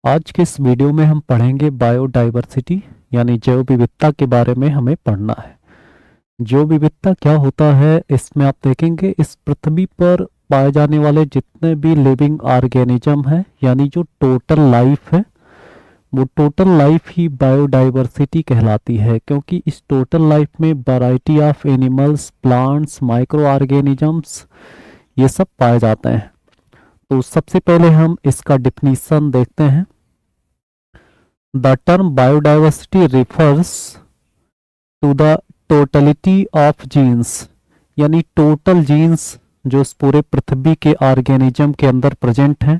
आज के इस वीडियो में हम पढ़ेंगे बायोडाइवर्सिटी यानी जैव विविधता के बारे में हमें पढ़ना है। जैव विविधता क्या होता है, इसमें आप देखेंगे इस पृथ्वी पर पाए जाने वाले जितने भी लिविंग ऑर्गेनिज्म हैं यानी जो टोटल लाइफ है, वो टोटल लाइफ ही बायोडाइवर्सिटी कहलाती है, क्योंकि इस टोटल लाइफ में variety of animals, plants, micro organisms ये सब पाए जाते हैं। तो सबसे पहले हम इसका डिफिनीशन देखते हैं। The term biodiversity refers to the totality of genes, यानी टोटल जीन्स जो इस पूरे पृथ्वी के ऑर्गेनिज्म के अंदर प्रेजेंट हैं,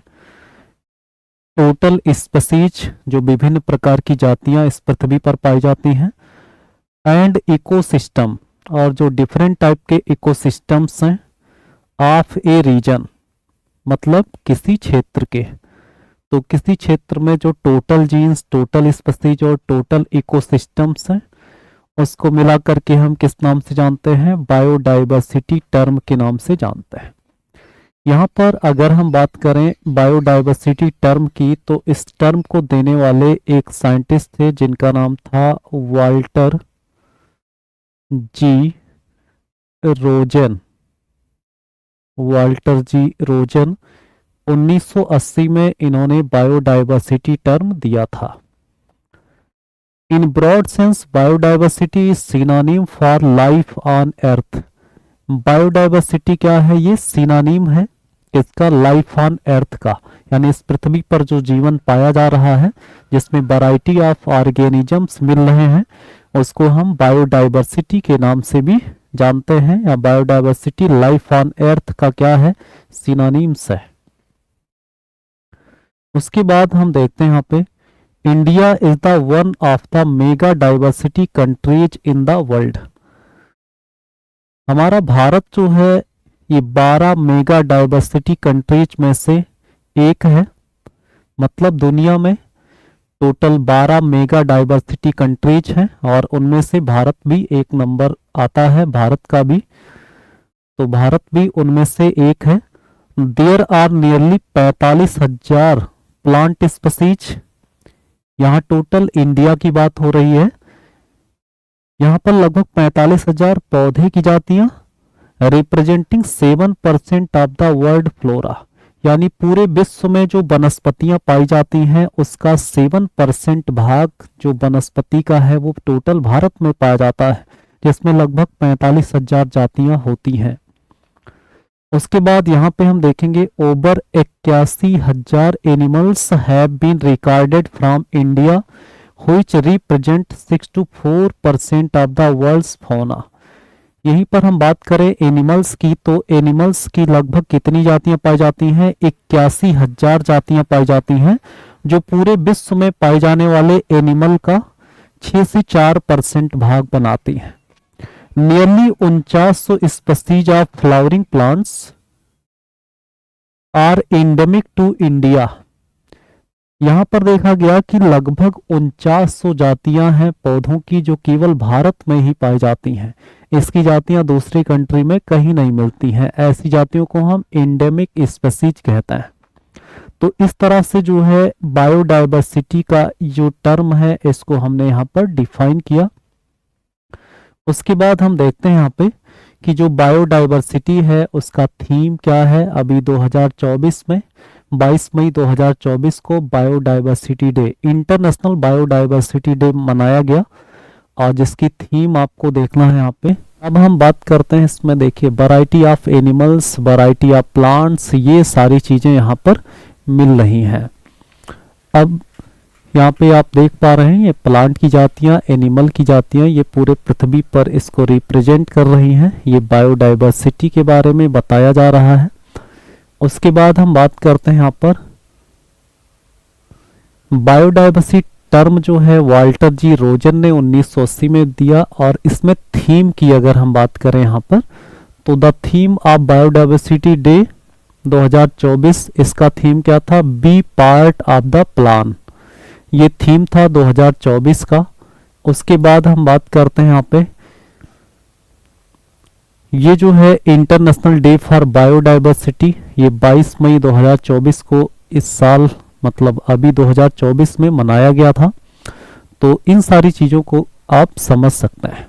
टोटल स्पीसीज जो विभिन्न प्रकार की जातियां इस पृथ्वी पर पाई जाती हैं, एंड इकोसिस्टम और जो डिफरेंट टाइप के इकोसिस्टम्स हैं ऑफ ए रीजन, मतलब किसी क्षेत्र के। तो किसी क्षेत्र में जो टोटल जीन्स, टोटल स्पीसीज और टोटल इकोसिस्टम्स हैं उसको मिला करके हम किस नाम से जानते हैं? बायोडाइवर्सिटी टर्म के नाम से जानते हैं। यहाँ पर अगर हम बात करें बायोडाइवर्सिटी टर्म की, तो इस टर्म को देने वाले एक साइंटिस्ट थे जिनका नाम था वाल्टर जी रोजन। वाल्टर जी रोजन 1980 में इन्होंने बायोडाइवर्सिटी टर्म दिया था। In broad sense biodiversity is synonym for life on earth. Biodiversity क्या है? ये सिनोनिम है इसका लाइफ ऑन अर्थ का, यानी इस पृथ्वी पर जो जीवन पाया जा रहा है जिसमें वैरायटी ऑफ ऑर्गेनिजम्स मिल रहे हैं, उसको हम बायोडाइवर्सिटी के नाम से भी जानते हैं, या बायोडाइवर्सिटी लाइफ ऑन अर्थ का क्या है? सिनोनिम्स है। उसके बाद हम देखते हैं यहाँ पे, India is the one of the mega diversity countries in the world. हमारा भारत जो है ये 12 मेगा डाइवर्सिटी कंट्रीज में से एक है, मतलब दुनिया में टोटल 12 मेगा डाइवर्सिटी कंट्रीज हैं और उनमें से भारत भी एक नंबर आता है, भारत का भी, तो भारत भी उनमें से एक है। There are nearly 45,000 plant species. यहाँ टोटल इंडिया की बात हो रही है, यहाँ पर लगभग 45,000 पौधे की जातियां, representing 7% of the world flora, यानी पूरे विश्व में जो वनस्पतियां पाई जाती हैं उसका 7% भाग जो वनस्पति का है वो टोटल भारत में पाया जाता है, जिसमें लगभग 45,000 जातियां होती हैं। उसके बाद यहाँ पे हम देखेंगे over 81,000 animals have been recorded from India which represent 6 to 4% of the world's fauna. यहीं पर हम बात करें एनिमल्स की, तो एनिमल्स की लगभग कितनी जातियां पाई जाती हैं? 81,000 जातियां पाई जाती हैं, जो पूरे विश्व में पाए जाने वाले एनिमल का 6 से 4% भाग बनाती हैं। Nearly 4900 species of flowering plants are endemic to India. यहां पर देखा गया कि लगभग 4900 जातियां हैं पौधों की जो केवल भारत में ही पाई जाती हैं। इसकी जातियां दूसरी कंट्री में कहीं नहीं मिलती हैं। ऐसी जातियों को हम एंडेमिक स्पीसीज कहते हैं। तो इस तरह से जो है बायोडाइवर्सिटी का जो टर्म है इसको हमने यहाँ पर डिफाइन किया। उसके बाद हम देखते हैं यहाँ पे कि जो बायोडाइवर्सिटी है उसका थीम क्या है। अभी 2024 में 22 मई 2024 को biodiversity day, international biodiversity day मनाया गया, और जिसकी थीम आपको देखना है यहाँ पे। अब हम बात करते हैं इसमें, देखिए variety of animals, variety of plants, ये सारी चीजें यहाँ पर मिल रही हैं। अब यहाँ पे आप देख पा रहे हैं ये प्लांट की जातियां, एनिमल की जातियां, ये पूरे पृथ्वी पर इसको रिप्रेजेंट कर रही हैं। ये बायोडाइवर्सिटी के बारे में बताया जा रहा है। उसके बाद हम बात करते हैं यहाँ पर बायोडाइवर्सिटी टर्म जो है वाल्टर जी रोजन ने 1980 में दिया, और इसमें थीम की अगर हम बात करें यहाँ पर, तो the theme of biodiversity day 2024, इसका थीम क्या था? Be part of the plan. ये थीम था 2024 का। उसके बाद हम बात करते हैं यहाँ पे, ये जो है इंटरनेशनल डे फॉर बायोडाइवर्सिटी, ये 22 मई 2024 को इस साल मतलब अभी 2024 में मनाया गया था। तो इन सारी चीज़ों को आप समझ सकते हैं।